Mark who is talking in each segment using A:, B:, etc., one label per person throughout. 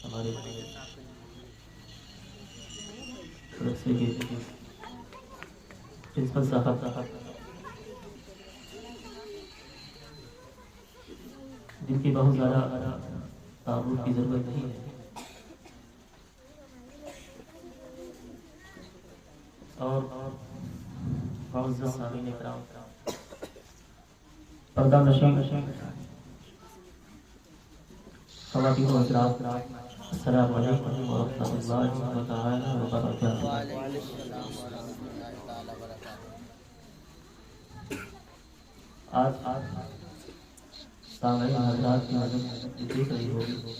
A: ہمارے مدرسے کے پرنسپل صاحب جن کی بہت زیادہ تعارف کی ضرورت نہیں ہے، اور معزز سامعین کرام، پردہ نشین خواتین و حضرات، السلام علیکم ورحمۃ اللہ تعالی وبرکاتہ۔ آج سامعین حضرات کی نظر دیکھ رہی ہوگی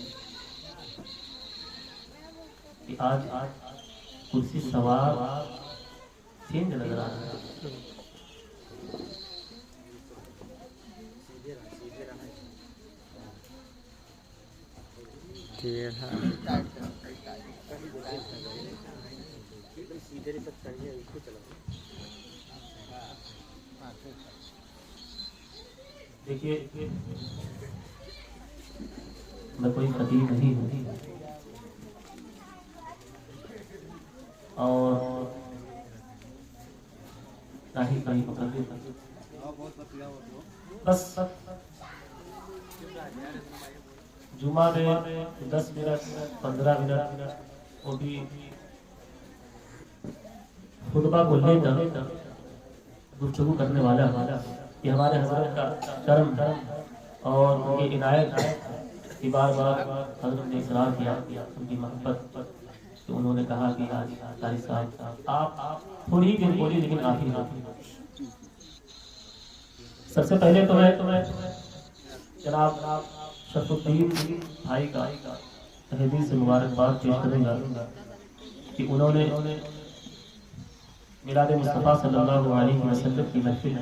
A: کہ آج کرسی سوار چینج نظر آ رہا ہے۔ دیکھیے، میں کوئی خطیب نہیں ہوں اور نہ ہی کہیں مقرر، بس جمعہ میں 10 منٹ 15 منٹ وہ بھی خطبہ کو لے کر گفتگو کرنے والا یہ ہمارے حضرت کا کرم اور ان کی عنایت کی بار بار حضرت نے اصرار کیا ان کی محبت کہ انہوں نے کہا کہ آج قاری صاحب آپ تھوڑی دن بولی لیکن آخری بات۔ سب سے پہلے تو میں جناب شرف الدین بھائی کا تہہ دل سے مبارکباد پیش کروں گا کہ انہوں نے میلاد مصطفیٰ صلی اللہ علیہ وسلم کی محفل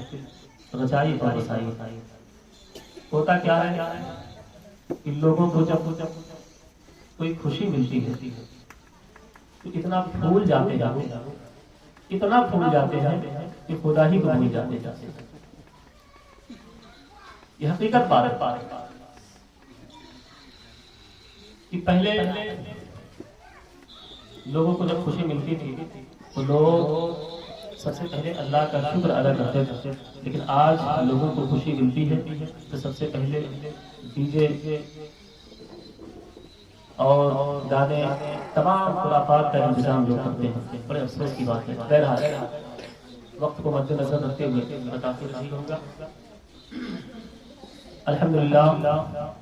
A: رچائی اور بسائی۔ ہوتا کیا ہے کہ لوگوں کو جب کوئی خوشی ملتی ہے تو اتنا پھول جاتے ہیں کہ خدا ہی کو بھول جاتے ہیں۔ یہ حقیقت بات ہے کہ پہلے لوگوں کو جب خوشی ملتی تھی تو لوگ سب سے پہلے اللہ کا شکر ادا کرتے تھے، لیکن آج لوگوں کو خوشی ملتی ہے تو سب سے پہلے ڈی جے اور گانے تمام خرافات کا انتظام لوگ کرتے ہیں۔ بڑے افسوس کی بات ہے۔ بہرحال وقت کو مد نظر رکھتے ہوئے بتاتے نہیں ہوگا۔ الحمدللہ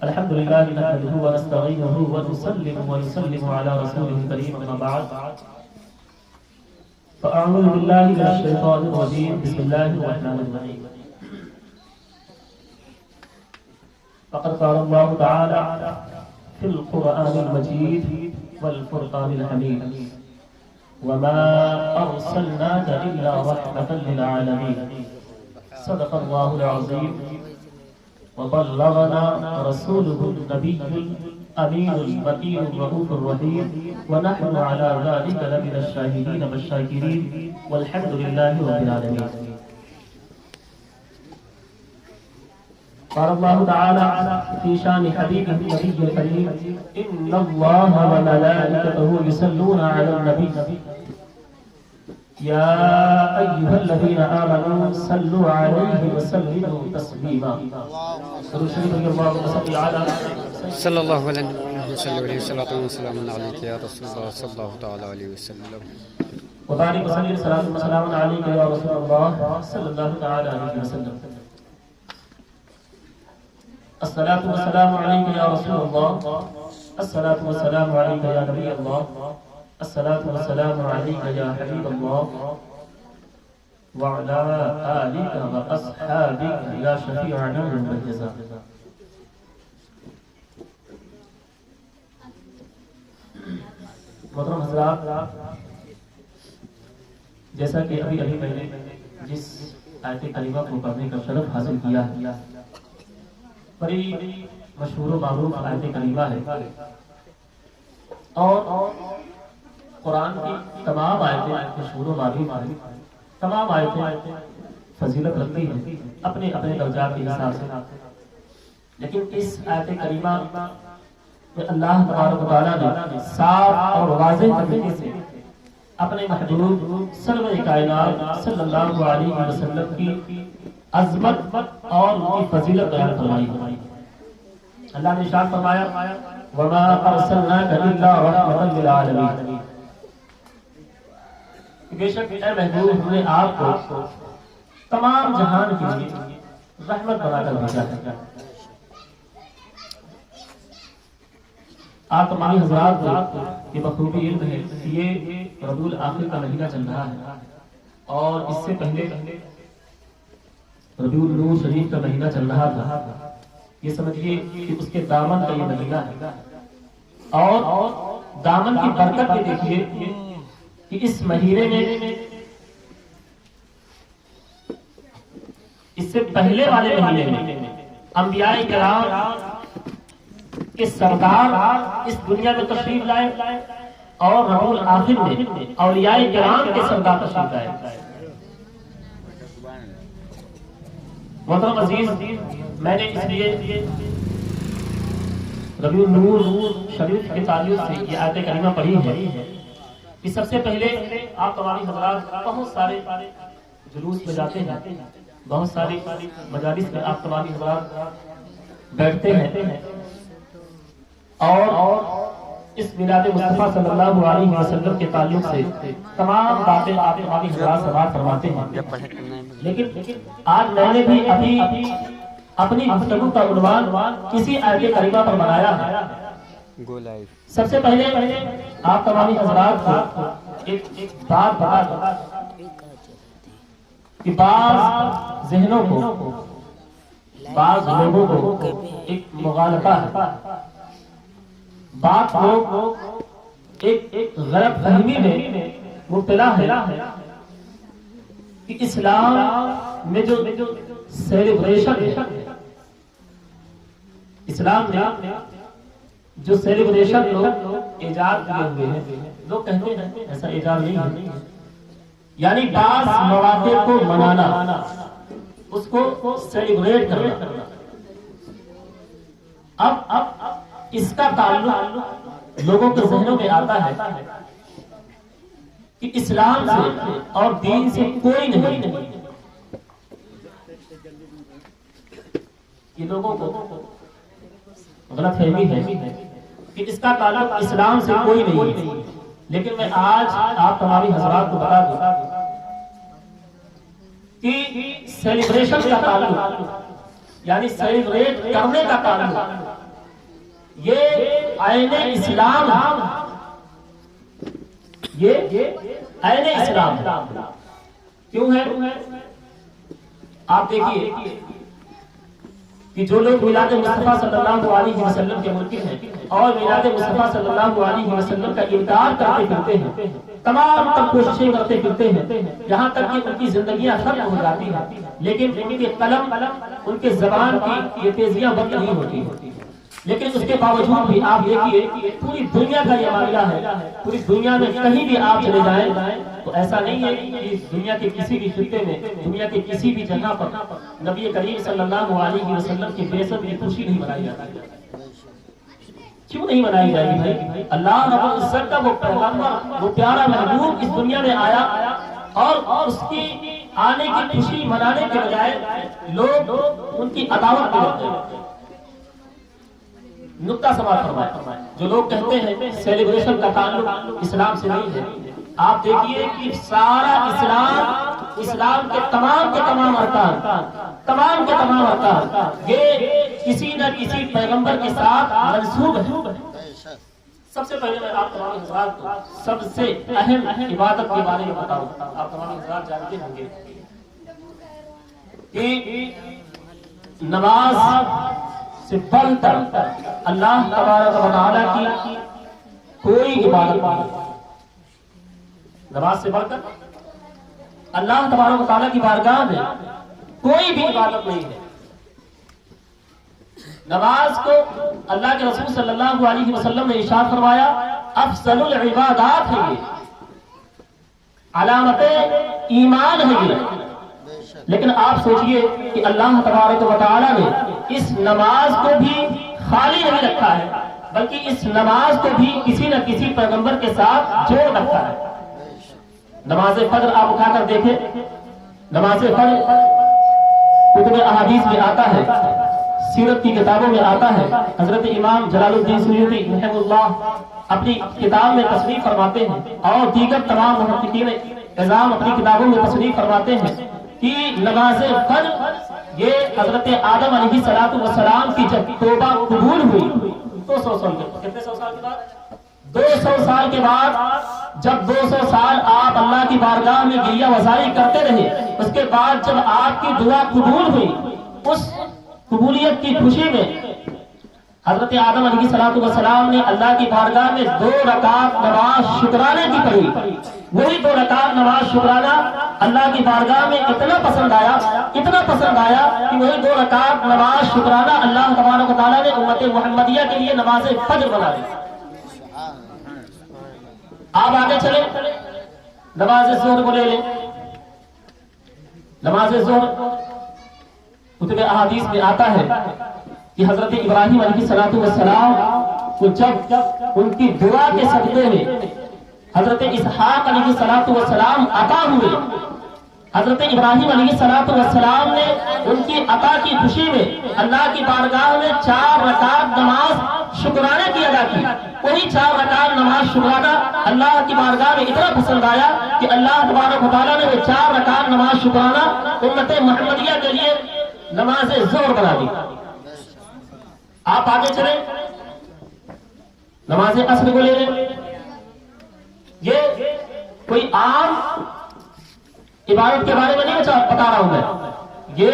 A: نحمده ونستعینه ونسلم علی رسوله الکریم، اما بعد فاعوذ باللہ من الشیطان الرجیم، بسم اللہ الرحمن الرحیم۔ فقد قال اللہ تعالی فی القرآن المجید والفرقان الحمید، وما ارسلناک الا رحمة للعالمین، صدق اللہ العظیم وبلغنا رسوله النبي الأمين المكين الرؤوف الرحيم، ونحن على ذلك لمن الشاهدين والشاكرين، والحمد لله رب العالمين۔ قال الله تعالى في شان حبيبه النبي الكريم: إن الله وملائكته يصلون على النبي يا أيها الذين آمنوا صلوا عليه وسلموا تسليما۔
B: صلی اللہ علیہ وسلم علیک یا رسول اللہ صلی اللہ تعالی علیہ وسلم۔
A: وبارک وسلم صلاۃ و سلام علیک یا رسول اللہ صلی اللہ تعالی علیہ وسلم۔ الصلاۃ والسلام علیک یا رسول اللہ، الصلاۃ والسلام علیک یا نبی اللہ، الصلاۃ والسلام علیک یا حبیب اللہ، وعلی آلک واصحابک یا شفیع نور الجزا۔ محترم حضرات، جیسا کہ ابھی میں نے جس آیت کریمہ کو پڑھنے کا شرف حاصل کیا ہے، بڑی مشہور و معروف آیت کریمہ ہے، اور قرآن کی تمام آیتیں مشہور و معروف ہیں، تمام آیتیں فضیلت رکھتی ہیں اپنے اپنے درجات کے حساب سے، لیکن اس آیت کریمہ کہ اللہ تبارک و تعالیٰ نے صاف اور واضح طریقے سے اپنے محبوب سرور کائنات صلی اللہ علیہ وسلم کی عظمت اور ان کی فضیلت بیان فرمائی۔ اللہ نے ارشاد فرمایا وَمَا أَرْسَلْنَاكَ إِلَّا رَحْمَةً لِلْعَالَمِينَ، بے شک اے محبوب ہم نے آپ کو تمام جہان کے لیے رحمت بنا کر بھیجا ہے۔ آپ تمام حضرات کو یہ بخوبی علم ہے کہ یہ ربیع الاخر کا مہینہ چل رہا ہے اور اس سے پہلے ربیع النور شریف کا مہینہ چل رہا تھا۔ یہ سمجھیے کہ اس کے دامن کا یہ مہینہ ہے اور دامن کی برکت بھی دیکھیے کہ اس مہینے میں اس سے پہلے والے مہینے میں انبیاء کرام کے سردار اس دنیا میں تشریف لائے اور ربیع الاخر میں اولیاء کرام کے سردار تشریف لائے۔ محترم عزیز، میں نے اس لیے ربیع النور شریف کے تعلق سے یہ آیت کریمہ پڑھی ہے کہ سب سے پہلے آپ تمام حضرات بہت سارے جلوس میں جاتے ہیں، بہت ساری مجالس میں آپ تمام حضرات بیٹھتے ہیں اور اس میلاد مصطفیٰ صلی اللہ علیہ وسلم کے تعلق سے تمام باتیں آپ تمام حضرات سماعت فرماتے ہیں، لیکن آج میں نے بھی ابھی اپنی گفتگو کا عنوان کسی آیت کریمہ پر بنایا ہے۔ سب سے پہلے آپ تمام حضرات کو ایک بات بتا کہ بعض ذہنوں کو، بعض لوگوں کو ایک مغالطہ ہے، بعض لوگ ایک غلط فہمی میں مبتلا ہے کہ اسلام میں جو سیلیبریشن ہے، اسلام میں جو سیلیبریشن لوگ ایجاد کیے ہوئے ہیں، لوگ کہتے ہیں ایسا ایجاد نہیں ہے، یعنی بعض مواقع کو منانا، اس کو سیلیبریٹ کرنا۔ اب اس کا تعلق لوگوں کے ذہنوں میں آتا ہے کہ اسلام سے اور دین سے کوئی نہیں، یہ لوگوں کو غلط فہمی ہے کہ اس کا تعلق اسلام سے کوئی نہیں۔ لیکن میں آج آپ تمام حضرات کو بتا دوں کہ سیلیبریشن کا تعلق یعنی سیلیبریٹ کرنے کا تعلق یہ عین اسلام، یہ عین اسلام کیوں ہے؟ آپ دیکھیے کہ جو لوگ میلاد مصطفیٰ صلی اللہ علیہ وسلم کے منکر ہیں اور میلاد مصطفیٰ صلی اللہ علیہ وسلم کا انکار کرتے پھرتے ہیں، تمام تک کوششیں کرتے پھرتے ہیں، یہاں تک کہ ان کی زندگیاں ختم ہو جاتی ہیں، لیکن ان کے قلم، ان کے زبان کی یہ تیزیاں بند نہیں ہوتی۔ لیکن اس کے باوجود بھی آپ دیکھیے پوری دنیا کا یہ معاملہ ہے، پوری دنیا میں کہیں بھی آپ چلے جائیں تو ایسا نہیں ہے کہ دنیا کے کسی بھی خطے میں، دنیا کے کسی بھی جگہ پر نبی کریم صلی اللہ علیہ وسلم کی بعثت کی خوشی نہیں منائی جاتی۔ کیوں نہیں منائی جائے گی بھائی؟ اللہ رب العزت کا وہ پیغمبر، وہ پیارا محبوب اس دنیا میں آیا اور اس کی آنے کی خوشی منانے کے بجائے لوگ ان کی عداوت کرتے ہیں۔ نقطہ سماعت فرمائے، جو لوگ کہتے ہیں سیلیبریشن کا تعلق اسلام سے نہیں ہے، آپ دیکھیے کہ سارا اسلام کے تمام ارکان یہ کسی نہ کسی پیغمبر کے ساتھ منسوب ہے۔ سب سے پہلے میں آپ تمام حضرات کو سب سے اہم عبادت کے بارے میں بتاؤں۔ آپ تمام حضرات جانتے ہوں گے کہ نماز سے بڑھ کر اللہ تبارک و تعالیٰ کی کوئی عبادت نہیں، نماز سے بڑھ کر اللہ تبارک و تعالیٰ کی بارگاہ میں کوئی بھی عبادت نہیں ہے۔ نماز کو اللہ کے رسول صلی اللہ علیہ وسلم نے ارشاد فرمایا افضل العبادات ہے، یہ علامت ایمان ہے یہ۔ لیکن آپ سوچئے کہ اللہ تبارک و تعالیٰ نے اس نماز کو بھی خالی نہیں رکھا ہے، بلکہ اس نماز کو بھی کسی نہ کسی پیغمبر کے ساتھ جوڑ رکھا ہے۔ نماز فجر آپ اٹھا کر دیکھیں، نماز فجر کتب احادیث میں آتا ہے، سیرت کی کتابوں میں آتا ہے۔ حضرت امام جلال الدین سیوطی رحمہ اللہ اپنی کتاب میں تصریح فرماتے ہیں اور دیگر تمام محققین عظام اپنی کتابوں میں تصریح فرماتے ہیں کہ نماز فجر یہ حضرت آدم علیہ السلام کی جب توبہ قبول ہوئی 200 سال کے کتنے 100 سال کے بعد 200 سال کے بعد جب 200 سال آپ اللہ کی بارگاہ میں گریہ وزاری کرتے رہے، اس کے بعد جب آپ کی دعا قبول ہوئی، اس قبولیت کی خوشی میں حضرت آدم علیہ السلام نے اللہ کی بارگاہ میں 2 رکعت نماز شکرانے کی پڑھی۔ وہی 2 رکعت نماز شکرانہ اللہ کی بارگاہ میں اتنا پسند آیا کہ وہی 2 رکعت نماز شکرانہ اللہ تبارک و تعالیٰ نے امت محمدیہ کے لیے نماز فجر بنا دی۔ آپ آگے چلیں، نماز ظہر کو لے لیں۔ نماز ظہر کتب احادیث میں آتا ہے کہ حضرت ابراہیم علیہ السلام کو جب ان کی دعا کے صدقے میں حضرت اسحاق علیہ السلام عطا ہوئے، حضرت ابراہیم علیہ السلام نے ان کی عطا کی خوشی میں اللہ کی بارگاہ میں 4 رکعت نماز شکرانے کی ادا کی۔ وہی 4 رکعت نماز شکرانہ اللہ کی بارگاہ میں اتنا پسند آیا کہ اللہ تبارک و تعالیٰ نے وہ 4 رکعت نماز شکرانہ امت محمدیہ کے لیے نماز ظہر بنا دی۔ آپ آگے چلیں، نماز عصر کو لے لیں۔ یہ کوئی عام عبادت کے بارے میں نہیں بتا رہا ہوں میں، یہ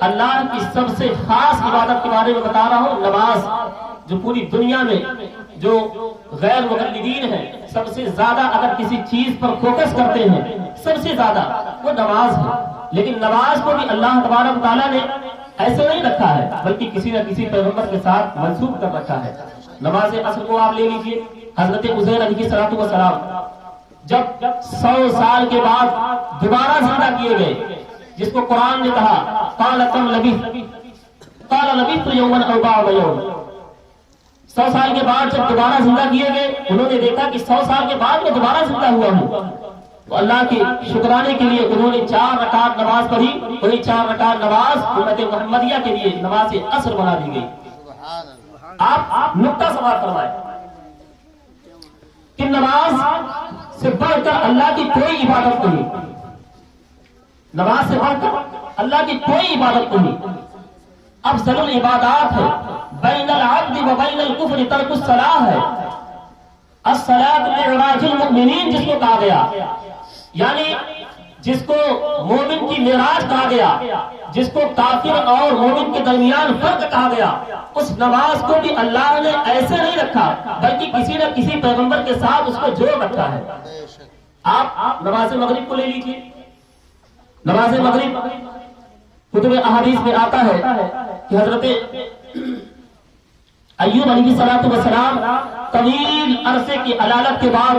A: اللہ کی سب سے خاص عبادت کے بارے میں بتا رہا ہوں، نماز، جو پوری دنیا میں جو غیر مقلدین ہیں سب سے زیادہ اگر کسی چیز پر فوکس کرتے ہیں سب سے زیادہ وہ نماز ہے۔ لیکن نماز کو بھی اللہ تبارک و تعالیٰ نے ایسے نہیں رکھا ہے بلکہ کسی نہ کسی پیغمبر کے ساتھ منسوب کر رکھا ہے۔ نماز عصر کو آپ لے لیجئے، حضرت عزیر علیہ السلام جب 100 سال کے بعد دوبارہ زندہ کیے گئے، جس کو قرآن نے کہا قال کم لبثت یوما او بعض یوم، 100 سال کے بعد جب دوبارہ زندہ کیے گئے، انہوں نے دیکھا کہ 100 سال کے بعد میں دوبارہ زندہ ہوا ہوں، تو اللہ کے شکرانے کے لیے انہوں نے 4 رکعت نماز پڑھی۔ وہی 4 رکعت نماز امت محمدیہ کے لیے نماز عصر بنا دی گئی۔ آپ نقطہ سماعت فرمائیں کہ نماز سے بڑھ کر اللہ کی کوئی عبادت نہیں، نماز سے بڑھ کر اللہ کی کوئی عبادت نہیں۔ افضل العبادات ہے، بین العبد و بین الکفر ترک الصلاۃ ہے، الصلاۃ معراج المؤمنین جس کو کہا گیا، یعنی جس کو مومن کی معراج کہا گیا، جس کو کافر اور مومن کے درمیان فرق کہا گیا، اس نماز کو بھی اللہ نے ایسے نہیں رکھا بلکہ کسی نہ کسی پیغمبر کے ساتھ اس کو جوڑ رکھا ہے۔ آپ نماز مغرب کو لے لیجیے، نماز مغرب کتب احادیث میں آتا ہے کہ حضرت ایوب علیہ السلام طویل عرصے کی علالت کے بعد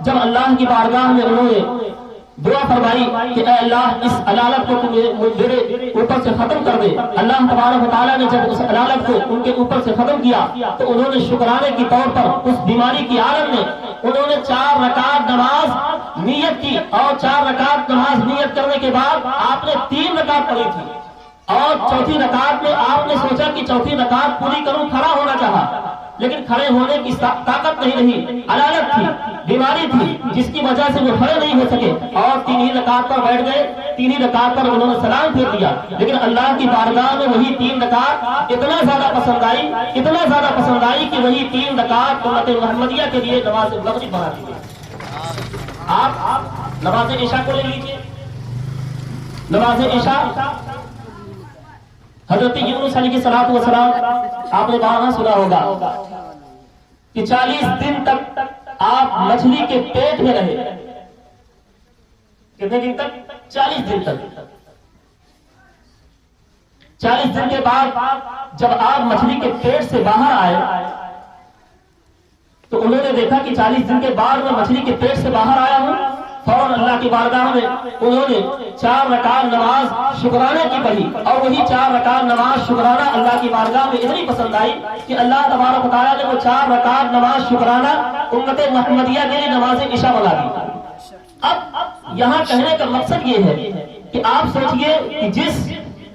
A: جب اللہ کی بارگاہ میں انہوں نے دعا فرمائی کہ اے اللہ اس علالت کو میرے اوپر سے ختم کر دے، اللہ تبارک و تعالیٰ نے جب اس علالت کو ان کے اوپر سے ختم کیا تو انہوں نے شکرانے کی طور پر اس بیماری کی عالم میں انہوں نے 4 رکعت نماز نیت کی، اور 4 رکعت نماز نیت کرنے کے بعد آپ نے 3 رکعت پڑھی تھی، اور چوتھی رکعت میں آپ نے سوچا کہ چوتھی رکعت پوری کروں، کھڑا ہونا چاہا لیکن کھڑے ہونے کی طاقت نہیں رہی، علالت تھی، بیماری تھی جس کی وجہ سے وہ کھڑے نہیں ہو سکے، اور 3 ہی رکعت پر بیٹھ گئے۔ 3 ہی رکعت پر انہوں نے سلام پھیر دیا، لیکن اللہ کی بارگاہ میں وہی 3 رکعت اتنا زیادہ پسند آئی کہ وہی 3 رکعت امت محمدیہ کے لیے نماز مغرب بنا دی گئی۔ آپ نماز عشاء کو لے لیجیے، نماز عشاء حضرت یونس علیہ السلام آپ نے وہاں سنا ہوگا کہ 40 دن تک آپ مچھلی کے پیٹ میں رہے۔ کتنے دن تک؟ 40 دن تک۔ 40 دن کے بعد جب آپ مچھلی کے پیٹ سے باہر آئے تو انہوں نے دیکھا کہ 40 دن کے بعد میں مچھلی کے پیٹ سے باہر آیا ہوں، فوراً اللہ کی بارگاہ میں انہوں نے 4 رکعت نماز شکرانے کی پڑھی، اور وہی 4 رکعت نماز شکرانہ اللہ کی بارگاہ میں اتنی پسند آئی کہ اللہ تبارک و تعالیٰ نے وہ 4 رکعت نماز شکرانہ امت محمدیہ کے لیے نماز عشاء بنا دی۔ اب یہاں کہنے کا مقصد یہ ہے کہ آپ سوچئے کہ جس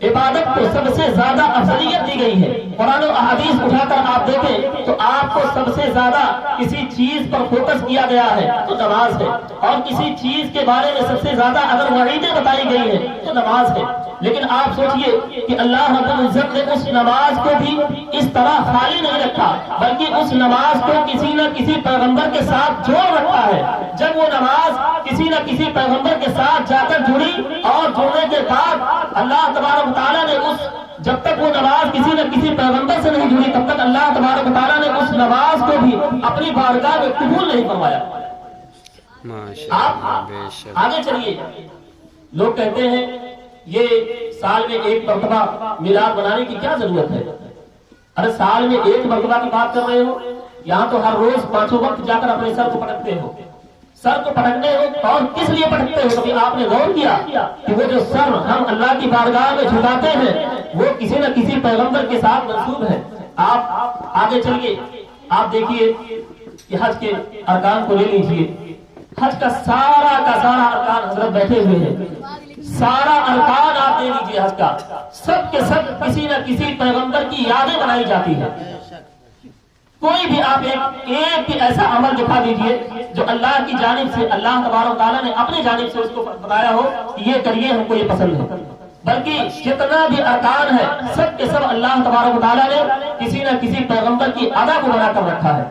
A: عبادت کو سب سے زیادہ افضلیت دی گئی ہے، قرآن و احادیث اٹھا کر آپ دیکھیں تو آپ کو سب سے زیادہ کسی چیز پر فوکس کیا گیا ہے تو نماز ہے، اور کسی چیز کے بارے میں سب سے زیادہ اگر وعیدیں بتائی گئی ہیں تو نماز ہے۔ لیکن آپ سوچئے کہ اللہ رب العزت نے اس نماز کو بھی اس طرح خالی نہیں رکھا، بلکہ اس نماز کو کسی نہ کسی پیغمبر کے ساتھ جوڑ رکھا ہے۔ جب وہ نماز کسی نہ کسی پیغمبر کے ساتھ جا کر جڑی، اور جڑنے کے بعد اللہ تبارک و تعالیٰ نے جب تک وہ نماز کسی نہ کسی پیغمبر سے نہیں جڑی، تب تک اللہ تبارک و تعالیٰ نے اس نماز کو بھی اپنی بارگاہ میں قبول نہیں فرمایا۔ آپ آگے چلیے، لوگ کہتے ہیں یہ سال میں ایک مرتبہ میلاد منانے کی کیا ضرورت ہے؟ ارے سال میں ایک مرتبہ کی بات کر رہے ہو، یہاں تو ہر روز 5 وقت جا کر اپنے سر کو پٹکتے ہو۔ سر کو پٹکنے ہو اور کس لیے پٹکتے ہو؟ کبھی آپ نے غور کیا کہ وہ جو سر ہم اللہ کی بارگاہ میں جھکاتے ہیں وہ کسی نہ کسی پیغمبر کے ساتھ منسوب ہے؟ آپ آگے چلیے، آپ دیکھیے کہ حج کے ارکان کو لے لیجئے۔ حج کا سارا ارکان حضرت بیٹھے ہوئے ہیں، سارا ارکان آپ دے لیجئے حج کا، سب کے سب کسی نہ کسی پیغمبر کی یادیں بنائی جاتی ہیں۔ کوئی بھی آپ ایک بھی ایسا عمل دکھا دیجئے جو اللہ کی جانب سے، اللہ تبارک و تعالیٰ نے اپنی جانب سے اس کو بتایا ہو کہ یہ کریے، ہم کو یہ پسند ہے۔ بلکہ جتنا بھی ارکان ہے سب کے سب اللہ تبارک و تعالیٰ نے کسی نہ کسی پیغمبر کی ادا کو بنا کر رکھا ہے۔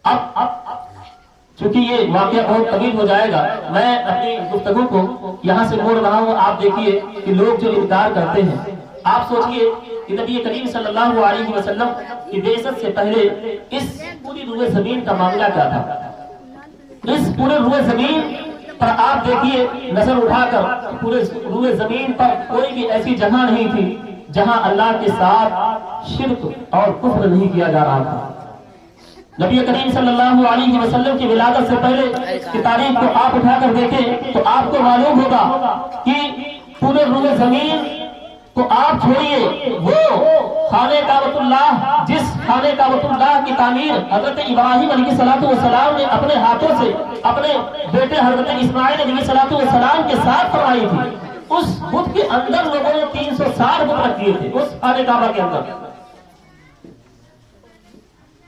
A: اب چونکہ یہ واقعہ بہت طویل ہو جائے گا، میں اپنی گفتگو کو یہاں سے موڑ رہا ہوں۔ آپ دیکھیے کہ لوگ جو انکار کرتے ہیں، آپ سوچئے کہ نبی کریم صلی اللہ علیہ وسلم کی بعثت سے پہلے اس پوری روئے زمین کا معاملہ کیا تھا؟ اس پورے روئے زمین پر آپ دیکھیے، نظر اٹھا کر پورے روئے زمین پر کوئی بھی ایسی جگہ نہیں تھی جہاں اللہ کے ساتھ شرک اور کفر نہیں کیا جا رہا تھا۔ نبی کریم صلی اللہ علیہ وسلم کی ولادت سے پہلے کی تاریخ کو آپ اٹھا کر دیکھیں تو آپ کو معلوم ہوگا کہ پورے روئے زمین کو آپ چھوڑیے، وہ خانہ کعبۃ اللہ، جس خانہ کعبۃ اللہ کی تعمیر حضرت ابراہیم علیہ السلام نے اپنے ہاتھوں سے اپنے بیٹے حضرت اسماعیل علیہ السلام کے ساتھ فرمائی تھی، اس بت کے اندر لوگوں نے 360 بت رکھ دیے تھے اس خانہ کعبہ کے اندر۔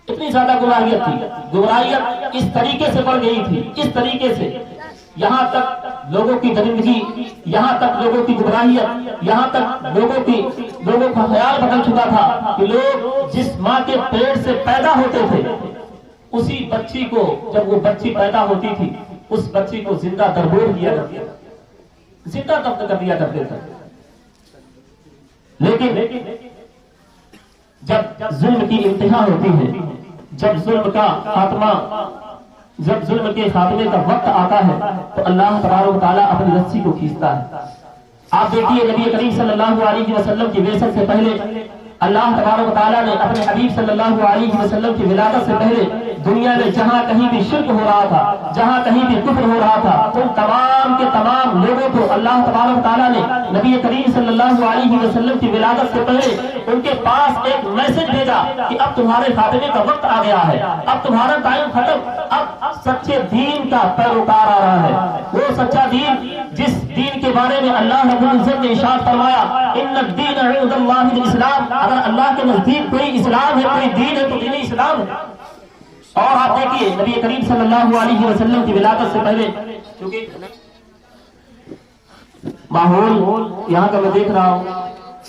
A: اتنی زیادہ گمراہیت تھی، گمراہیت اس طریقے سے بڑھ گئی تھی، اس طریقے سے یہاں تک لوگوں کی درندگی، یہاں تک لوگوں کی گمراہیت، یہاں تک لوگوں کا خیال بدل چکا تھا کہ لوگ جس ماں کے پیٹ سے پیدا ہوتے تھے اسی بچی کو، جب وہ بچی پیدا ہوتی تھی اس بچی کو زندہ دربور کیا کرتے تھے، زندہ دفن کر دیا کرتے تھے۔ لیکن جب ظلم کی انتہا ہوتی ہے، جب ظلم کا خاتمہ، جب ظلم کے خاتمے کا وقت آتا ہے تو اللہ تبارک و تعالیٰ اپنی رسی کو کھینچتا ہے۔ آپ دیکھیے نبی کریم صلی اللہ علیہ وسلم کی بعثت سے پہلے اللہ تبارک و تعالیٰ نے اپنے حبیب صلی اللہ علیہ وسلم کی ولادت سے پہلے دنیا میں جہاں کہیں بھی شرک ہو رہا تھا، جہاں کہیں بھی کفر ہو رہا تھا، ان تمام کے تمام لوگوں کو اللہ تبارک و تعالیٰ نے نبی کریم صلی اللہ علیہ وسلم کی ولادت سے پہلے ان کے پاس ایک میسج بھیجا کہ اب تمہارے خاتمے کا وقت آ گیا ہے، اب تمہارا ٹائم ختم، اب سچے دین کا پیروکار آ رہا ہے، وہ سچا دین جس دین کے بارے میں اللہ رب العزت نے ارشاد فرمایا ان الدین عند اللہ الاسلام، اگر اللہ کے نزدیک کوئی اسلام ہے، کوئی دین ہے تو دین اسلام ہے۔ اور آپ دیکھیے نبی کریم صلی اللہ علیہ وسلم کی ولادت سے پہلے چونکہ ماحول یہاں کا میں دیکھ رہا ہوں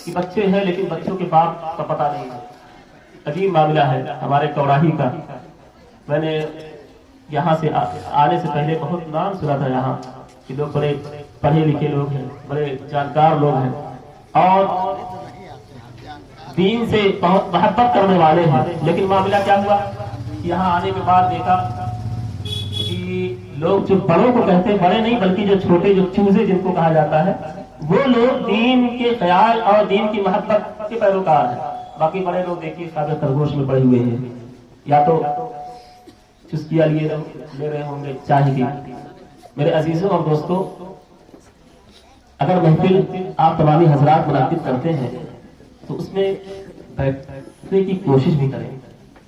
A: کہ بچے ہیں لیکن بچوں کے باپ کا پتہ نہیں ہے، عجیب معاملہ ہے ہمارے کوراہی کا۔ میں نے یہاں سے آنے سے پہلے بہت نام سنا تھا یہاں کہ لوگ بڑے پڑھے لکھے لوگ ہیں، بڑے جانکار لوگ ہیں اور دین سے بہت محبت کرنے والے ہیں، لیکن معاملہ کیا ہوا، یہاں آنے کے بعد دیکھا کہ لوگ جو بڑوں کو کہتے ہیں، بڑے نہیں بلکہ جو چھوٹے، جو چوزے جن کو کہا جاتا ہے، وہ لوگ دین کے خیال اور دین کی محبت کے پیروکار ہیں۔ باقی بڑے لوگ دیکھیے سادہ خرگوش میں پڑے ہوئے ہیں، یا تو چسکیاں لے رہے ہوں گے چائے کی۔ میرے عزیزوں اور دوستوں، اگر محفل آپ تمامی حضرات منعقد کرتے ہیں تو اس میں بیٹھنے کی کوشش بھی کریں،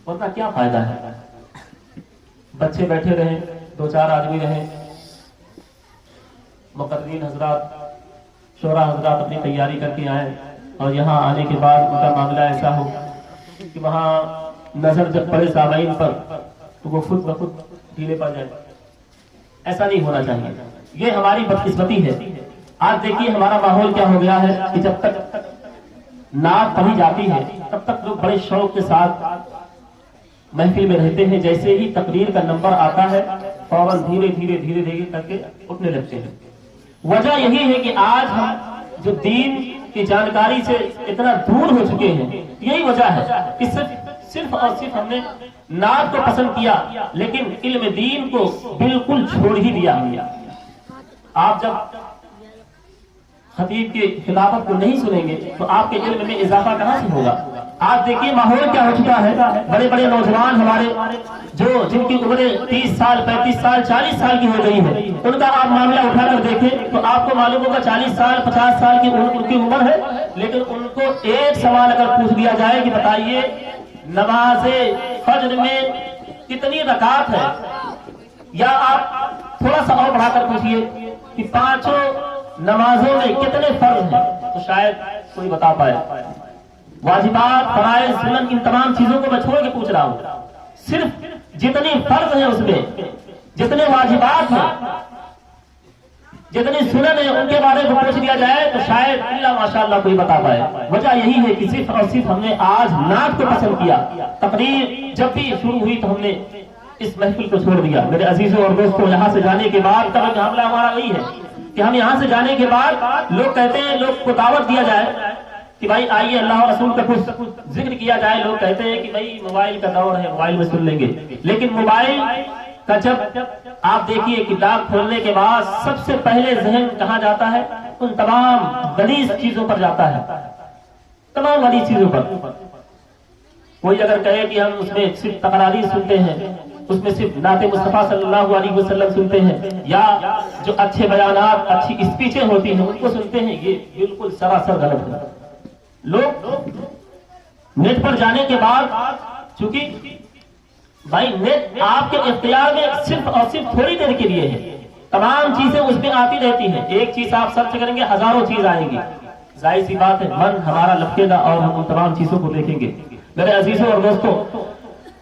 A: ورنہ کیا فائدہ ہے؟ بچے بیٹھے رہیں، 2-4 آدمی رہیں، مقررین حضرات، شورا حضرات اپنی تیاری کر کے آئیں اور یہاں آنے کے بعد ان کا معاملہ ایسا ہو کہ وہاں نظر جب پڑے سامعین پر تو وہ خود بخود ڈھیلے پڑ جائے۔ ایسا نہیں ہونا چاہیے، یہ ہماری بدقسمتی ہے۔ آج دیکھیے ہمارا ماحول کیا ہو گیا ہے کہ جب تک نعت پڑھی جاتی ہے تب تک لوگ بڑے شوق کے ساتھ محفل میں رہتے ہیں، جیسے ہی تقریر کا نمبر آتا ہے فوراً دھیرے دھیرے کر کے اٹھنے لگتے ہیں۔ وجہ یہی ہے کہ آج ہم جو دین کی جانکاری سے اتنا دور ہو چکے ہیں، یہی وجہ ہے کہ صرف اور صرف ہم نے نعت کو پسند کیا لیکن علم دین کو بالکل چھوڑ ہی دیا ہم نے۔ آپ جب خطیب کی خطابت کو نہیں سنیں گے تو آپ کے علم میں اضافہ کہاں سے ہوگا؟ آج دیکھیے ماحول کیا ہو چکا ہے، بڑے بڑے نوجوان ہمارے جن کی عمریں 30 سال 35 سال 40 سال کی ہو گئی ہے، ان کا آپ معاملہ اٹھا کر دیکھیں تو آپ کو معلوم ہوگا 40 سال 50 سال کی ان کی عمر ہے، لیکن ان کو ایک سوال اگر پوچھ دیا جائے کہ بتائیے نماز فجر میں کتنی رکعت ہے، یا آپ تھوڑا سا اور بڑھا کر پوچھئے کہ 5 نمازوں میں کتنے فرض ہیں، تو شاید کوئی بتا پائے۔ واجبات، فرائض، سنن، ان تمام چیزوں کو میں چھوڑ کے پوچھ رہا ہوں، صرف جتنی فرض ہیں اس میں، جتنے واجبات ہیں، جتنی سنن ہیں، ان کے بارے میں پوچھ دیا جائے تو شاید اللہ ماشاءاللہ کوئی بتا پائے۔ وجہ یہی ہے کہ صرف اور صرف ہم نے آج نعت کو پسند کیا، تقریر جب بھی شروع ہوئی تو ہم نے اس محفل کو چھوڑ دیا۔ میرے عزیزوں اور دوستوں، یہاں سے جانے کے بعد تب معاملہ ہمارا وہی ہے کہ ہم یہاں سے جانے کے بعد لوگ کہتے ہیں، لوگ کو دعوت دیا جائے کہ بھائی آئیے اللہ اور رسول کا کچھ ذکر کیا جائے، لوگ کہتے ہیں کہ بھائی موبائل کا دور ہے، موبائل میں سن لیں گے، لیکن موبائل کا جب آپ دیکھیے کتاب کھولنے کے بعد سب سے پہلے ذہن کہاں جاتا ہے؟ ان تمام غلیظ چیزوں پر جاتا ہے، تمام غلیظ چیزوں پر۔ کوئی اگر کہے کہ ہم اس میں صرف تقاریر سنتے ہیں، اس میں صرف نعت مصطفیٰ صلی اللہ علیہ وسلم سنتے ہیں، یا جو اچھے بیانات، اچھی اسپیچیں ہوتی ہیں ان کو سنتے ہیں، یہ بالکل سراسر غلط ہے۔ لوگ نیٹ پر جانے کے بعد، چونکہ بھائی نیٹ آپ کے اختیار میں صرف اور صرف تھوڑی دیر کے لیے ہے، تمام چیزیں اس میں آتی رہتی ہیں، ایک چیز آپ سرچ کریں گے ہزاروں چیز آئیں گی، ظاہر سی بات ہے من ہمارا لپکے گا اور ہم ان تمام چیزوں کو دیکھیں گے۔ میرے عزیزوں اور دوستوں،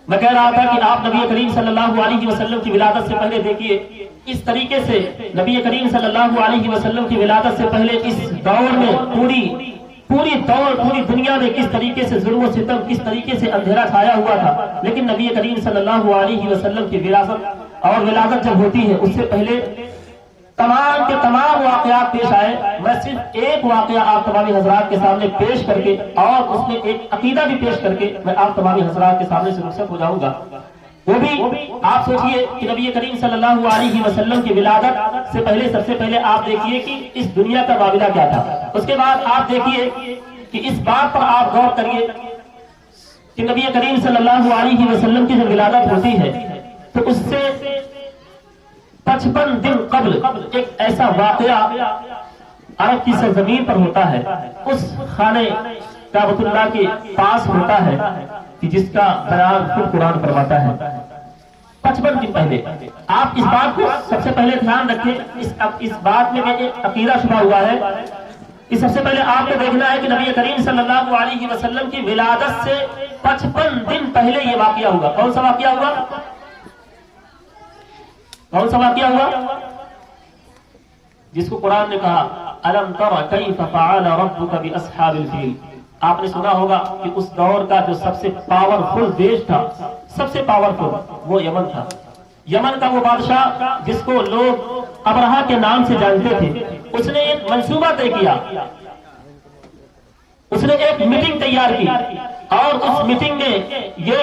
A: میں کہہ رہا تھا کہ آپ نبی کریم صلی اللہ علیہ وسلم کی ولادت سے پہلے دیکھیے اس طریقے سے نبی کریم صلی اللہ علیہ وسلم کی ولادت سے پہلے اس دور میں پوری دنیا میں کس طریقے سے ظلم و ستم، کس طریقے سے اندھیرا چھایا ہوا تھا، لیکن نبی کریم صلی اللہ علیہ وسلم کی وراثت اور ولادت جب ہوتی ہے اس سے پہلے تمام کے تمام واقعات پیش آئے۔ میں صرف ایک واقعہ آپ تمامی حضرات کے سامنے پیش کر کے اور اس میں ایک عقیدہ بھی پیش کر کے میں آپ تمامی حضرات کے سامنے سے رخصت ہو جاؤں گا۔ وہ بھی آپ سوچئے کہ نبی کریم صلی اللہ علیہ وسلم کی ولادت سے پہلے سب سے پہلے آپ دیکھیے کہ اس دنیا کا معاملہ کیا تھا، اس کے بعد آپ دیکھیے کہ اس بات پر آپ غور کریے کہ نبی کریم صلی اللہ علیہ وسلم کی جب ولادت ہوتی ہے تو اس سے 55 دن قبل ایک ایسا واقعہ عرب کی سرزمین پر ہوتا ہے، اس خانہ کعبۃ اللہ کے پاس ہوتا ہے کہ جس کا بیان خود قرآن فرماتا ہے۔ 55 دن پہلے آپ اس بات کو سب سے پہلے دھیان رکھیں، اس بات میں ایک عقیدہ چھپا ہوا ہے کہ سب سے پہلے آپ کو دیکھنا ہے کہ نبی کریم صلی اللہ علیہ وسلم کی ولادت سے 55 دن پہلے یہ واقعہ ہوگا۔ کون سا واقعہ ہوا؟ کون سا واقعہ ہوا؟ جس کو قرآن نے کہا الم تر کیف فعل ربک باصحاب الفیل۔ آپ نے سنا ہوگا کہ اس دور کا جو سب سے پاورفل دیش تھا، سب سے پاورفل، وہ یمن تھا۔ یمن کا وہ بادشاہ جس کو لوگ ابرہا کے نام سے جانتے تھے، اس نے ایک منصوبہ طے کیا، اس نے ایک میٹنگ تیار کی اور اس میٹنگ میں یہ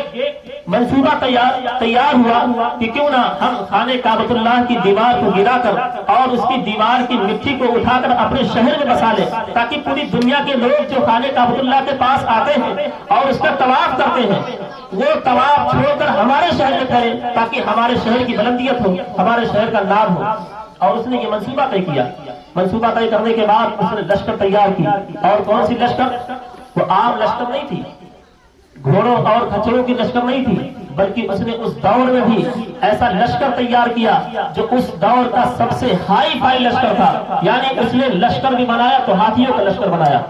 A: منصوبہ تیار ہوا کہ کیوں نہ ہم خانہ کعبۃ اللہ کی دیوار کو گرا کر اور اس کی دیوار کی مٹی کو اٹھا کر اپنے شہر میں بسا لیں، تاکہ پوری دنیا کے لوگ جو خانہ کعبۃ اللہ کے پاس آتے ہیں اور اس کا طواف کرتے ہیں وہ طواف چھوڑ کر ہمارے شہر میں کریں، تاکہ ہمارے شہر کی بلندیت ہو، ہمارے شہر کا نام ہو۔ اور اس نے یہ منصوبہ طے کیا۔ منصوبہ طے کرنے کے بعد اس نے لشکر تیار کی، اور کون سی لشکر؟ وہ عام لشکر نہیں تھی، گھوڑوں اور کھچروں کی لشکر نہیں تھی، بلکہ اس نے اس دور میں بھی ایسا لشکر تیار کیا جو اس دور کا سب سے ہائی فائی لشکر تھا۔ یعنی اس نے لشکر بھی بنایا تو ہاتھیوں کا لشکر بنایا،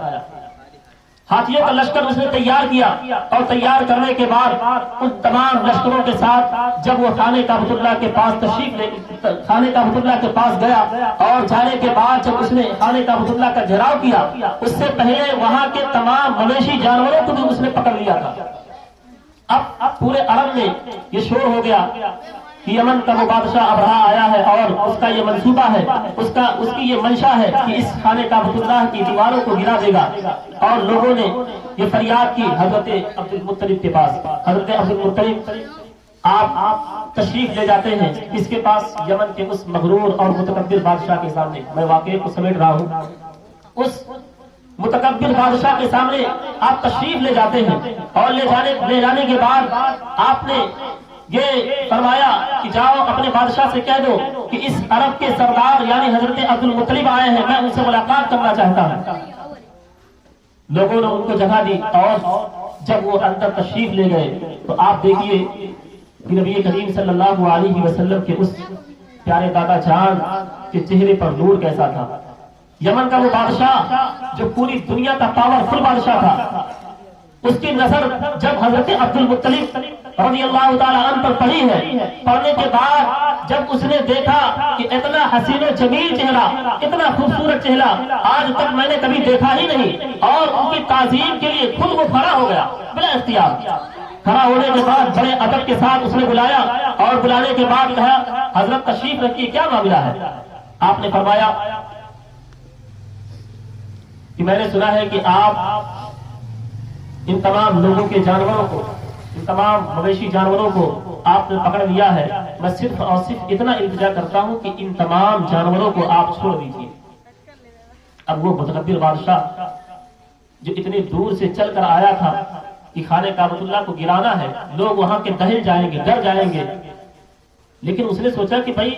A: ہاتھیوں کا لشکر اس نے تیار کیا، اور تیار کرنے کے بعد ان تمام لشکروں کے ساتھ جب وہ خانہ کعبۃ اللہ کے پاس خانہ کعبۃ اللہ کے پاس گیا، اور جانے کے بعد جب اس نے خانہ کعبۃ اللہ کا گھیراؤ کیا، اس سے پہلے وہاں کے تمام مویشی جانوروں کو بھی اس نے پکڑ لیا تھا۔ اب پورے عرب میں یہ شور ہو گیا کہ یمن کا وہ بادشاہ ابرہا آیا ہے، اور اس کا یہ منصوبہ ہے، اس کی یہ منشا ہے کہ اس خانہ کعبۃ اللہ کی دیواروں کو گرا دے گا۔ اور لوگوں نے یہ فریاد کی حضرت عبد المطلب کے پاس۔ حضرت عبد المطلب آپ تشریف لے جاتے ہیں اس کے پاس، یمن کے اس مغرور اور متکبر بادشاہ کے سامنے۔ میں واقعے کو سمیٹ رہا ہوں۔ اس متکبر بادشاہ کے سامنے آپ تشریف لے جاتے ہیں، اور لے جانے کے بعد آپ نے یہ فرمایا کہ جاؤ اپنے بادشاہ سے کہہ دو کہ اس عرب کے سردار یعنی حضرت عبد المطلب آئے ہیں، میں ان سے ملاقات کرنا چاہتا ہوں۔ لوگوں نے ان کو جگہ دی، اور جب وہ اندر تشریف لے گئے تو آپ دیکھیے کہ نبی کریم صلی اللہ علیہ وسلم کے اس پیارے دادا جان کے چہرے پر نور کیسا تھا۔ یمن کا وہ بادشاہ جو پوری دنیا کا پاورفل بادشاہ تھا، اس کی نظر جب حضرت عبد المطلب رضی اللہ تعالی عنہ پر پڑی ہے، پڑھنے کے بعد جب اس نے دیکھا کہ اتنا حسین و جمیل چہرہ، اتنا خوبصورت چہرہ آج تک میں نے کبھی دیکھا ہی نہیں، اور ان کی تعظیم کے لیے خود وہ کھڑا ہو گیا بلا اختیار۔ کھڑا ہونے کے بعد بڑے ادب کے ساتھ اس نے بلایا، اور بلانے کے بعد کہا حضرت تشریف رکھیے، کیا معاملہ ہے؟ آپ نے فرمایا کہ میں نے سنا ہے کہ آپ ان تمام لوگوں کے جانوروں کو، ان تمام مویشی جانوروں کو آپ نے پکڑ لیا ہے، میں صرف اور صرف اتنا التجا کرتا ہوں کہ ان تمام جانوروں کو آپ چھوڑ دیجیے۔ اب وہ متکبر بادشاہ جو اتنی دور سے چل کر آیا تھا کہ خانہ کعبۃ اللہ کو گرانا ہے، لوگ وہاں کے دہل جائیں گے، ڈر جائیں گے، لیکن اس نے سوچا کہ بھائی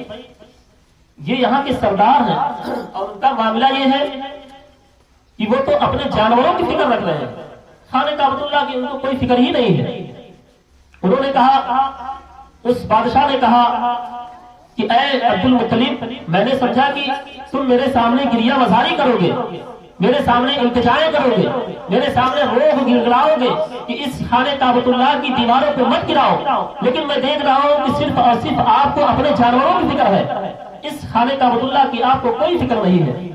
A: یہ یہاں کے سردار ہیں، اور ان کا معاملہ یہ ہے کہ وہ تو اپنے جانوروں کی فکر رکھ رہے ہیں، خانہ کعبۃ اللہ کی ان کو کوئی فکر ہی نہیں ہے۔ انہوں نے کہا، اس بادشاہ نے کہا کہ اے عبد المطلب، میں نے سمجھا کہ تم میرے سامنے گریہ مزاری کرو گے، میرے سامنے التجائیں کرو گے، میرے سامنے روح گڑگڑاؤ گے کہ اس خانہ کعبۃ اللہ کی دیواروں پہ مت گراؤ، لیکن میں دیکھ رہا ہوں کہ صرف اور صرف آپ کو اپنے جانوروں کی فکر ہے، اس خانہ کعبۃ اللہ کی آپ کو کوئی فکر نہیں ہے۔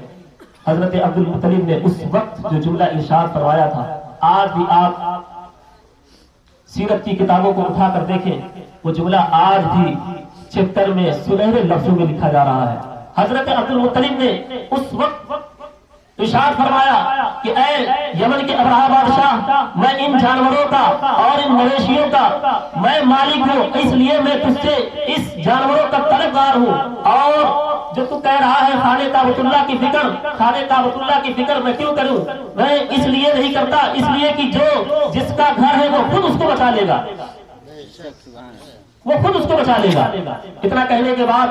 A: حضرت عبد المطلب نے اس وقت جو جملہ ارشاد فرمایا تھا، آج بھی آپ سیرت کی کتابوں کو اٹھا کر دیکھیں، وہ جملہ آج بھی چیپٹر میں سنہرے لفظوں میں لکھا جا رہا ہے۔ حضرت عبد المطلب نے اس وقت ارشاد فرمایا کہ اے یمن کے ابرہا بادشاہ، میں ان جانوروں کا اور ان مویشیوں کا میں مالک ہوں، اس لیے میں تجھ سے اس جانوروں کا طلبگار ہوں، اور جو تو کہہ رہا ہے خانہ کعبۃ اللہ کی فکر، خانہ کعبۃ اللہ کی فکر میں کیوں کروں؟ میں اس لیے نہیں کرتا، اس لیے کہ جس کا گھر ہے وہ خود اس کو بچا لے گا، وہ خود اس کو بچا لے گا۔ اتنا کہنے کے بعد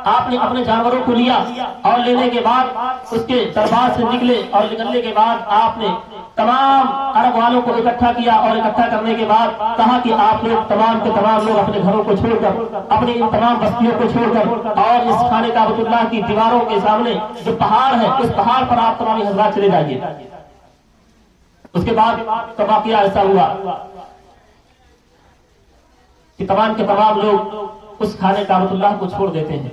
A: آپ نے اپنے جانوروں کو لیا، اور لینے کے بعد اس کے دربار سے نکلے، اور نکلنے کے بعد آپ نے تمام عرب والوں کو اکٹھا کیا، اور اکٹھا کرنے کے بعد کہا کہ آپ لوگ تمام کے تمام لوگ اپنے گھروں کو چھوڑ کر، اپنی ان تمام بستیوں کو چھوڑ کر، اور اس خانہ کعبۃ اللہ کی دیواروں کے سامنے جو پہاڑ ہے اس پہاڑ پر آپ تمام حضرات چلے جائیے۔ اس کے بعد کا واقعہ ایسا ہوا کہ تمام کے تمام لوگ اس خانہ کعبۃ اللہ کو چھوڑ دیتے ہیں۔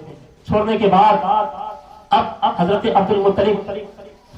A: چھوڑنے کے بعد اب حضرت عبد المطلب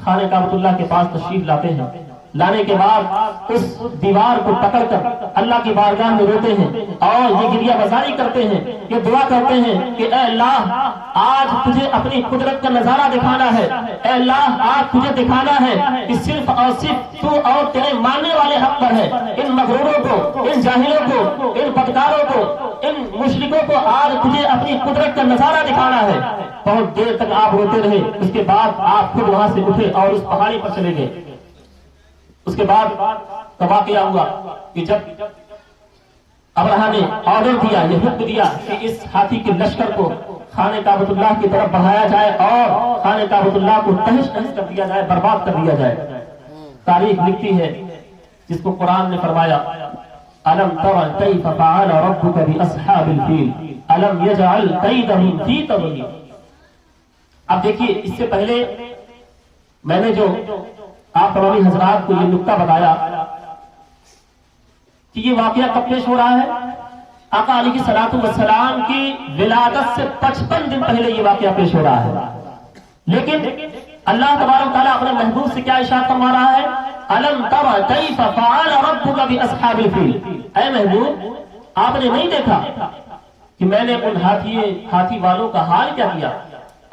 A: خانہ کعبۃ اللہ کے پاس تشریف لاتے ہیں، لانے کے بعد اس دیوار کو پکڑ کر اللہ کی بارگاہ میں روتے ہیں اور یہ گریہ بازاری کرتے ہیں، یہ دعا کرتے ہیں کہ اے اللہ آج تجھے اپنی قدرت کا نظارہ دکھانا ہے، اے اللہ آج تجھے دکھانا ہے کہ صرف اور صرف تو اور تیرے ماننے والے حق پر ہے۔ ان مغروروں کو، ان جاہلوں کو، ان بدکاروں کو، ان مشرکوں کو آج تجھے اپنی قدرت کا نظارہ دکھانا ہے۔ بہت دیر تک آپ روتے رہے، اس کے بعد آپ خود وہاں سے اٹھے اور اس پہاڑی پر چلے گئے۔ اس کے بعد واقعہ ہوا کہ جب ابرہہ نے آرڈر دیا، یہ حکم دیا کہ اس ہاتھی کے لشکر کو خانہ کعبۃ اللہ کی طرف بڑھایا جائے اور خانہ کعبۃ اللہ کو تہش نہش کر دیا جائے، برباد کر دیا جائے۔ تاریخ لکھتی ہے جس کو قرآن نے فرمایا الم تر کیف فعل ربک باصحاب الفیل الم یجعل کیدہم فی تضلیل۔ اب دیکھیے اس سے پہلے میں نے جو آپ تمامی حضرات کو یہ نکتہ بتایا کہ یہ واقعہ کب پیش ہو رہا ہے؟ آقا علیہ الصلوۃ والسلام کی ولادت سے 55 دن پہلے یہ واقعہ پیش ہو رہا ہے، لیکن اللہ تبارک و تعالیٰ اپنے محبوب سے کیا ارشاد فرما رہا ہے؟ الم تر کیف فعل ربک باصحاب الفیل۔ اے محبوب آپ نے نہیں دیکھا کہ میں نے ان ہاتھی والوں کا حال کیا کیا؟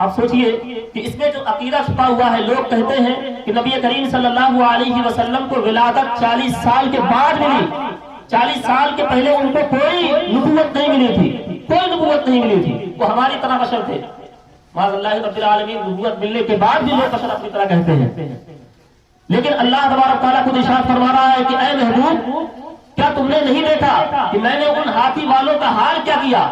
A: اب سوچئے کہ اس میں جو عقیدہ چھپا ہوا ہے، لوگ کہتے ہیں کہ نبی کریم صلی اللہ علیہ وسلم کو ولادت 40 سال کے بعد ملی، 40 سال کے پہلے ان کو کوئی نبوت نہیں ملی تھی، کوئی نبوت نہیں ملی تھی، وہ ہماری طرح بشر تھے۔ معاذ اللہ رب العالمین، نبوت ملنے کے بعد بھی لوگ بشر اپنی طرح کہتے ہیں، لیکن اللہ تبارک تعالیٰ خود ارشاد فرما رہا ہے کہ اے محبوب کیا تم نے نہیں دیکھا کہ میں نے ان ہاتھی والوں کا حال کیا کیا؟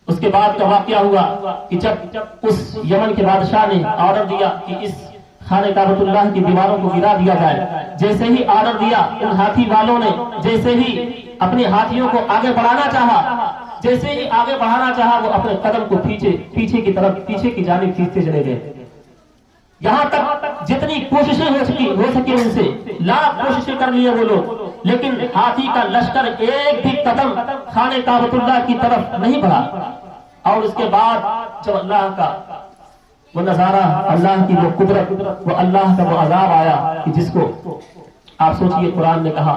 A: اس کے بعد کا واقعہ ہوا کہ جب اس یمن کے بادشاہ نے آرڈر دیا کہ اس خانہ کعبۃ اللہ کی دیواروں کو گرا دیا جائے، جیسے ہی آرڈر دیا ان ہاتھی والوں نے جیسے ہی اپنے ہاتھیوں کو آگے بڑھانا چاہا، جیسے ہی آگے بڑھانا چاہا وہ اپنے قدم کو پیچھے کی طرف، پیچھے کی جانب کھینچتے چلے گئے، یہاں تک جتنی کوششیں ہو سکی ان سے لاکھ کوششیں کر لیے وہ لوگ، لیکن ہاتھی کا لشکر ایک بھی قدم خانہ کعبۃ اللہ کی طرف نہیں بڑھا۔ اور اس کے بعد جب اللہ کا وہ نظارہ، اللہ کی وہ قدرت، وہ اللہ کا وہ عذاب آیا کہ جس کو آپ سوچئے قرآن نے کہا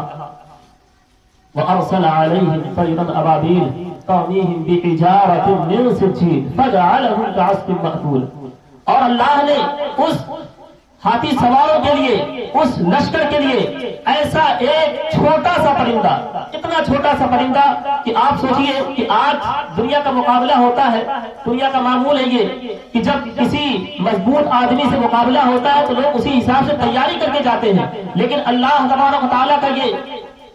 A: وَأَرْسَلَ عَلَيْهِمْ طَيْرًا أَبَابِيلَ تَرْمِيهِمْ بِحِجَارَةٍ مِّن سِجِّيلٍ فَجَعَلَهُمْ كَعَصْفٍ مَّأْكُولٍ۔ اور اللہ نے اس ہاتھی سواروں کے لیے، اس لشکر کے لیے ایسا ایک چھوٹا سا پرندہ، اتنا چھوٹا سا پرندہ کہ آپ سوچئے کہ آج دنیا کا مقابلہ ہوتا ہے، دنیا کا معمول ہے یہ کہ جب کسی مضبوط آدمی سے مقابلہ ہوتا ہے تو لوگ اسی حساب سے تیاری کر کے جاتے ہیں، لیکن اللہ تبارک و تعالیٰ کا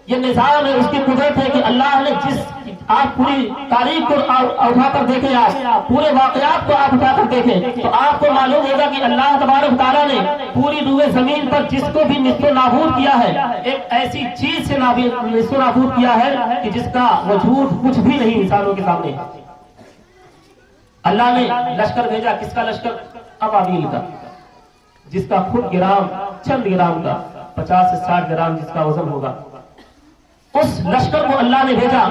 A: یہ نظام ہے، اس کی قدرت ہے کہ اللہ نے جس آپ پوری تاریخ کو اٹھا کر دیکھیں، آپ پورے واقعات کو آپ اٹھا کر دیکھیں تو آپ کو معلوم ہوگا کہ اللہ تبارک و تعالیٰ نے پوری روئے زمین پر جس کو بھی نصف و نابود کیا ہے، ایک ایسی چیز سے نصف و نابود کیا ہے کہ جس کا وجود کچھ بھی نہیں انسانوں کے سامنے۔ اللہ نے لشکر بھیجا، کس کا لشکر؟ ابابیل کا، جس کا خود گرام چند گرام کا، 50 سے 60 گرام جس کا وزن ہوگا، اس لشکر کو اللہ نے بھیجا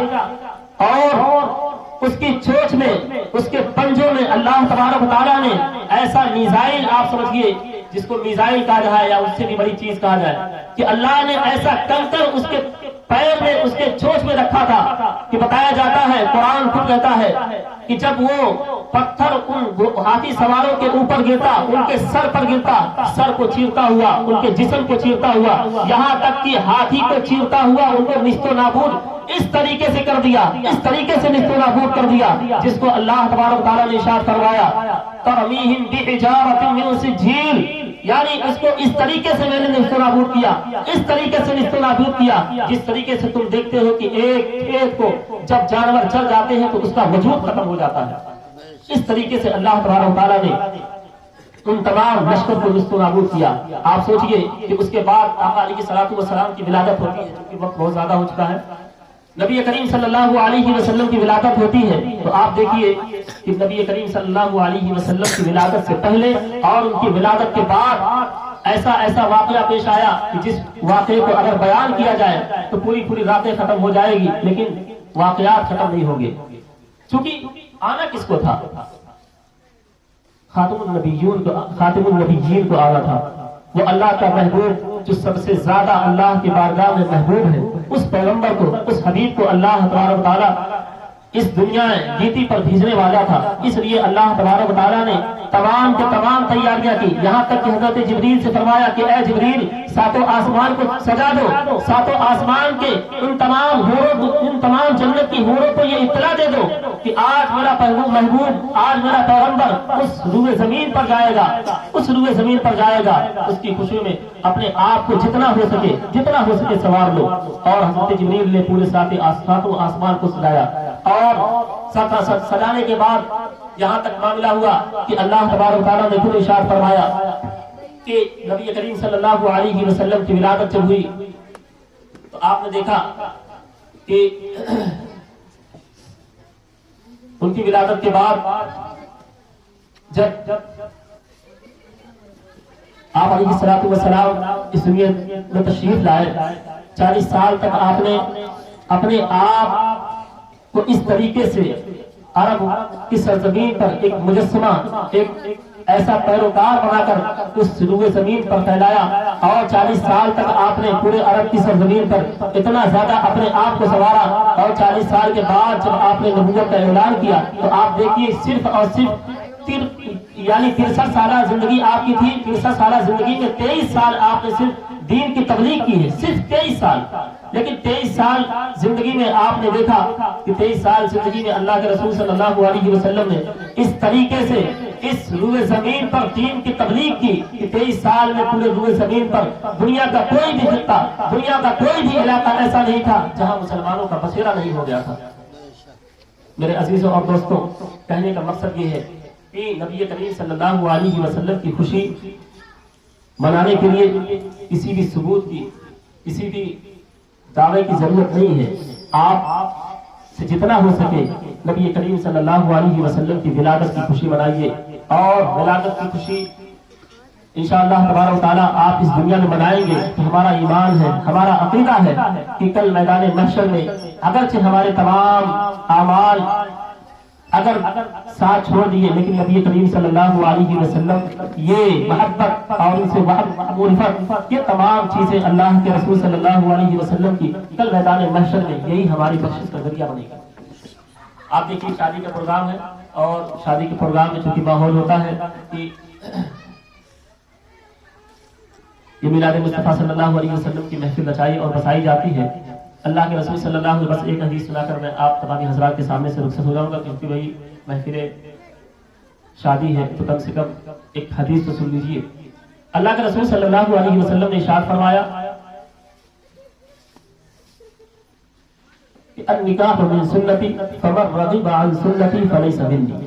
A: اور اس کی چونچ میں، اس کے پنجوں میں اللہ تبارک و تعالیٰ نے ایسا میزائل، آپ سمجھئے جس کو میزائل کہا جائے یا اس سے بھی بڑی چیز کہا جائے، کہ اللہ نے ایسا کنکر اس کے پیر میں، اس کے چونچ میں رکھا تھا کہ بتایا جاتا ہے، قرآن خود کہتا ہے کہ جب وہ پتھر ان ہاتھی سواروں کے اوپر گرتا، ان کے سر پر گرتا، سر کو چیرتا ہوا، ان کے جسم کو چیرتا ہوا، یہاں تک کہ ہاتھی کو چیرتا ہوا ان کو نیست و نابود اس طریقے سے کر دیا، اس طریقے سے نیست و نابود کر دیا، جس کو اللہ تبارک و تعالیٰ نے ارشاد فرمایا ترمیہم بحجارۃ من سجیل، یعنی اس کو اس طریقے سے میں نے نیست و نابود کیا، اس طریقے سے نیست و نابود کیا جس طریقے سے تم دیکھتے ہو کہ ایک کو جب جانور چل جاتے ہیں تو اس کا وجود ختم ہو جاتا ہے، اس طریقے سے اللہ تبارک و تعالیٰ نے ان تمام لشکر کو نیست و نابود کیا۔ آپ سوچئے کہ اس کے بعد آقا علیہ الصلوۃ والسلام کی ولادت ہوتی ہے، جو کہ وقت بہت زیادہ ہو چکا ہے، نبی کریم صلی اللہ علیہ وسلم کی ولادت ہوتی ہے، تو آپ دیکھیے کہ نبی کریم صلی اللہ علیہ وسلم کی ولادت سے پہلے اور ان کی ولادت کے بعد ایسا واقعہ پیش آیا کہ جس واقعے کو اگر بیان کیا جائے تو پوری راتیں ختم ہو جائے گی، لیکن واقعات ختم نہیں ہوں گے، چونکہ آنا کس کو تھا؟ خاتم النبیین کو آنا تھا، وہ اللہ کا محبوب جو سب سے زیادہ اللہ کی بارگاہ میں محبوب ہے، اس پیغمبر کو، اس حبیب کو اللہ تبارک و تعالیٰ اس دنیا گیتی پر بھیجنے والا تھا۔ اس لیے اللہ تبارک و تعالیٰ نے تمام کے تمام تیاریاں کی، یہاں تک کہ حضرت جبریل سے فرمایا کہ اے جبریل ساتوں آسمان کو سجا دو، ساتوں آسمان کے ان تمام جنت کی حوروں کو یہ اطلاع دے دو کہ آج میرا محبوب، آج میرا پیغمبر اس روئے زمین پر جائے گا، اس روئے زمین پر جائے گا، اس کی خوشی میں اپنے آپ کو جتنا ہو سکے سوار لو۔ اور حضرت جبریل نے پورے ساتوں آسمان کو سجایا، اور سجانے کے بعد یہاں تک معاملہ ہوا کہ اللہ تبارک و تعالیٰ نے خود ارشاد فرمایا کہ نبی کریم صلی اللہ علیہ وسلم کی ولادت جب ہوئی تو آپ نے دیکھا کہ ان کی ولادت کے بعد جب آپ علیہ الصلوۃ والسلام اس دنیا میں تشریف لائے، 40 سال تک آپ نے اپنے آپ کو اس طریقے سے عرب کی سرزمین پر ایک مجسمہ، ایک ایسا پیروکار بنا کر اس روئے زمین پر پھیلایا، اور 40 سال تک آپ نے پورے عرب کی سرزمین پر اتنا زیادہ اپنے آپ کو سنوارا، اور 40 سال کے بعد جب آپ نے نبوت کا اعلان کیا تو آپ دیکھیے صرف اور صرف 63 سالہ زندگی آپ کی تھی، 63 سالہ زندگی میں 23 سال آپ نے صرف دین کی تبلیغ کی ہے، صرف 23 سال۔ لیکن 23 سال زندگی میں آپ نے دیکھا کہ 23 سال زندگی میں اللہ کے رسول صلی اللہ علیہ وسلم نے اس طریقے سے اس روئے زمین پر دین کی تبلیغ کی کہ 23 سال میں پورے روئے زمین پر دنیا کا کوئی بھی خطہ، دنیا کا کوئی بھی علاقہ ایسا نہیں تھا جہاں مسلمانوں کا بسیرا نہیں ہو گیا تھا۔ میرے عزیزوں اور دوستوں، کہنے کا مقصد یہ ہے کہ نبی کریم صلی اللہ علیہ وسلم کی خوشی منانے کے لیے کسی بھی ثبوت کی، کسی بھی دعوے کی ضرورت نہیں ہے۔ آپ سے جتنا ہو سکے نبی کریم صلی اللہ علیہ وسلم کی ولادت کی خوشی منائیے، اور ولادت کی خوشی انشاءاللہ تبارک و تعالیٰ آپ اس دنیا میں منائیں گے تو ہمارا ایمان ہے، ہمارا عقیدہ ہے کہ کل میدان محشر میں اگرچہ ہمارے تمام اعمال اگر ساتھ چھوڑ دیے، لیکن نبی کریم صلی اللہ علیہ وسلم یہ محبت اور ان سے الفت، یہ تمام چیزیں اللہ کے رسول صلی اللہ علیہ وسلم کی کل میدان محشر میں یہی ہماری بخشش کا ذریعہ بنے گا۔ آپ دیکھیے شادی کا پروگرام ہے، اور شادی کے پروگرام میں چونکہ ماحول ہوتا ہے کہ یہ میلاد مصطفیٰ صلی اللہ علیہ وسلم کی محفل رچائی اور بسائی جاتی ہے۔ اللہ کے رسول صلی اللہ علیہ وسلم، بس ایک حدیث سنا کر میں آپ تمام حضرات کے سامنے سے رخصت ہو جاؤں گا، کیونکہ وہی محفل شادی ہے تو کم سے کم ایک حدیث تو سن لیجیے۔ اللہ کے رسول صلی اللہ علیہ وسلم نے ارشاد فرمایا کہ النکاح من سنتی فمن رغب عن سنتی فلیس منی،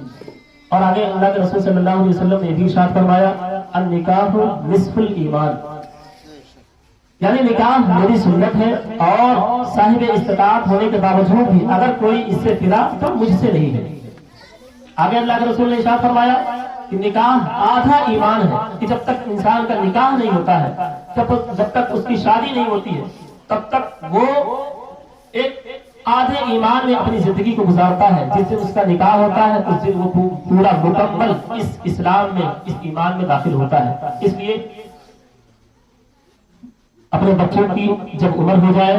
A: اور آگے اللہ کے رسول صلی اللہ علیہ وسلم نے بھی ارشاد فرمایا النکاح نصف الایمان، یعنی نکاح میری سنت ہے، اور صاحب استطاعت ہونے کے باوجود بھی اگر کوئی اس سے پھرا تو مجھ سے نہیں ہے۔ آگے اللہ کے رسول نے ارشاد فرمایا کہ نکاح آدھا ایمان ہے، کہ جب تک انسان کا نکاح نہیں ہوتا ہے، جب تک اس کی شادی نہیں ہوتی ہے، تب تک وہ ایک آدھے ایمان میں اپنی زندگی کو گزارتا ہے۔ جس دن اس کا نکاح ہوتا ہے اس دن وہ پورا مکمل اس اسلام میں، اس ایمان میں داخل ہوتا ہے۔ اس لیے اپنے بچوں کی جب عمر ہو جائے،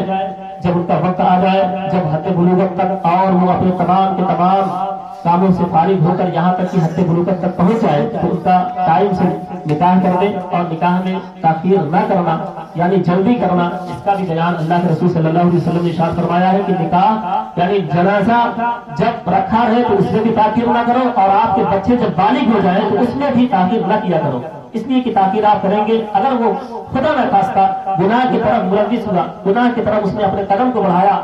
A: جب ان کا وقت آ جائے، جب حد بلوغت تک، اور وہ اپنے تمام کے تمام کاموں سے فارغ ہو کر یہاں تک کہ حد بلوغت تک پہنچ جائے، تو ان کا ٹائم سے نکاح کر دیں، اور نکاح میں تاخیر نہ کرنا یعنی جلدی کرنا، اس کا بھی بیان اللہ کے رسول صلی اللہ علیہ وسلم نے ارشاد فرمایا ہے کہ نکاح یعنی جنازہ جب رکھا ہے تو اس میں بھی تاخیر نہ کرو، اور آپ کے بچے جب بالغ ہو جائیں تو اس میں بھی تاخیر نہ کیا کرو، اس لیے کہ تاخیر آپ کریں گے اگر وہ خدا نہ خواستہ گناہ کی طرف ملوث ہوا، گناہ کی طرف اس نے اپنے قدم کو بڑھایا،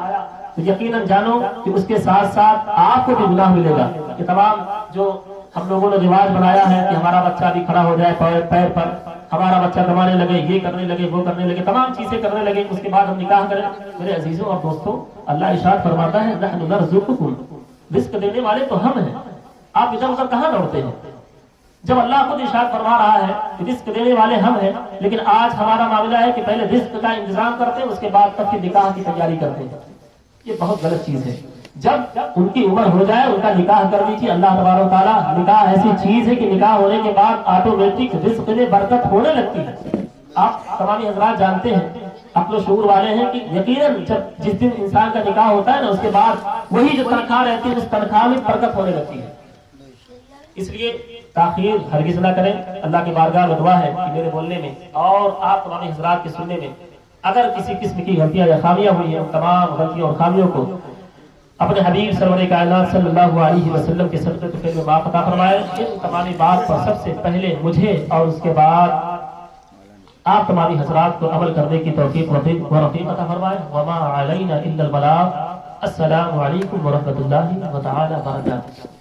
A: تو یقیناً جانو کہ اس کے ساتھ ساتھ آپ کو بھی گناہ ملے گا۔ یہ تمام جو ہم لوگوں نے رواج بنایا ہے کہ ہمارا بچہ بھی کھڑا ہو جائے پیر پر، ہمارا بچہ کمانے لگے، یہ کرنے لگے، وہ کرنے لگے، تمام چیزیں کرنے لگے، اس کے بعد ہم نکاح کریں۔ میرے عزیزوں اور دوستوں، اللہ ارشاد فرماتا ہے نحن نرزقکم، رزق دینے والے تو ہم ہیں، آپ ادھر ادھر کہاں دوڑتے ہیں؟ جب اللہ خود ارشاد فرما رہا ہے کہ رزق دینے والے ہم ہیں، لیکن آج ہمارا معاملہ ہے کہ پہلے رزق کا انتظام کرتے ہیں، اس کے بعد تب پھر نکاح کی تیاری کرتے ہیں۔ یہ بہت غلط چیز ہے۔ جب ان کی عمر ہو جائے ان کا نکاح کر دیجیے۔ اللہ تبارک و تعالیٰ، نکاح ایسی چیز ہے کہ نکاح ہونے کے بعد آٹومیٹک رزق میں برکت ہونے لگتی ہے۔ آپ تمامی حضرات جانتے ہیں، عقل و شعور والے ہیں کہ یقیناً جس دن انسان کا نکاح ہوتا ہے نا، اس کے بعد وہی جو تنخواہ رہتی ہے اس تنخواہ میں برکت ہونے لگتی ہے۔ اس لیے تاخیر ہرگز نہ کریں۔ اللہ کی بارگاہ میں دعا ہے کہ میرے بولنے میں اور آپ تمامی حضرات کے سننے میں اگر کسی قسم کی غلطیاں یا خامیاں ہوئی ہیں، ان تمام غلطیوں اور خامیوں کو اپنے حبیب سرور کائنات صلی اللہ علیہ وسلم کے صدقے تو پھر میں معاف عطا فرمائے۔ ان تمامی بات پر سب سے پہلے مجھے اور اس کے بعد آپ تمامی حضرات کو عمل کرنے کی توفیق و رفیق عطا فرمائے۔ وما علینا الا البلاغ۔ السلام علیکم ورحمۃ اللہ تعالی وبرکاتہ۔